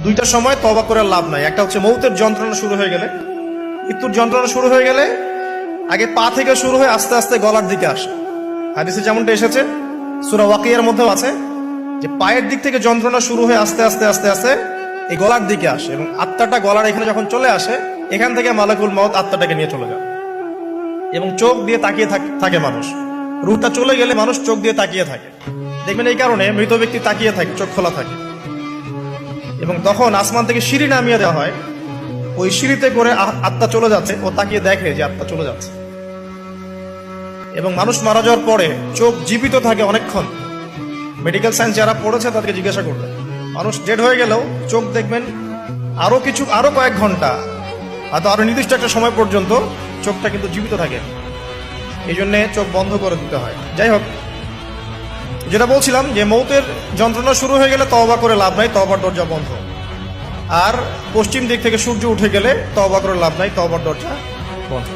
দুইটা সময় তওবা করে লাভ নাই। একটা হচ্ছে মৌতের যন্ত্রণা শুরু হয়ে গেলে, মৃত্যুর যন্ত্রণা শুরু হয়ে গেলে আগে পা থেকে শুরু হয়ে আস্তে আস্তে গলার দিকে আসে। হাদিসে যেমনটা এসেছে, সূরা ওয়াকিয়ার মধ্যেও আছে যে পায়ের দিক থেকে যন্ত্রণা শুরু হয়ে আস্তে আস্তে আস্তে আস্তে এই গলার দিকে আসে, এবং আত্মাটা গলার এখানে যখন চলে আসে, এখান থেকে মালাকুল মউত আত্মাটাকে নিয়ে চলে যায়। এবং চোখ দিয়ে তাকিয়ে থাকে মানুষ, রূহটা চলে গেলে মানুষ চোখ দিয়ে তাকিয়ে থাকে। দেখবেন এই কারণে মৃত ব্যক্তি তাকিয়ে থাকে, চোখ খোলা থাকে। এবং তখন আসমান থেকে সিঁড়ি নামিয়ে দেওয়া হয়, ওই সিঁড়িতে করে আত্মা চলে যাচ্ছে, ও তাকিয়ে দেখে যে আত্মা চলে যাচ্ছে। এবং মানুষ মারা যাওয়ার পরে চোখ জীবিত থাকে অনেকক্ষণ। মেডিকেল সায়েন্স যারা পড়েছে তাদেরকে জিজ্ঞাসা করবে, মানুষ ডেড হয়ে গেলেও চোখ দেখবেন আরো কয়েক ঘন্টা, হয়তো আরো নির্দিষ্ট একটা সময় পর্যন্ত চোখটা কিন্তু জীবিত থাকে। এই জন্য চোখ বন্ধ করে দিতে হয়। যাই হোক, যেটা বলছিলাম যে মৌতের যন্ত্রণা শুরু হয়ে গেলে তওবা করে লাভ নাই, তওবার দরজা বন্ধ। আর পশ্চিম দিক থেকে সূর্য উঠে গেলে তওবা করে লাভ নাই, তওবার দরজা বন্ধ।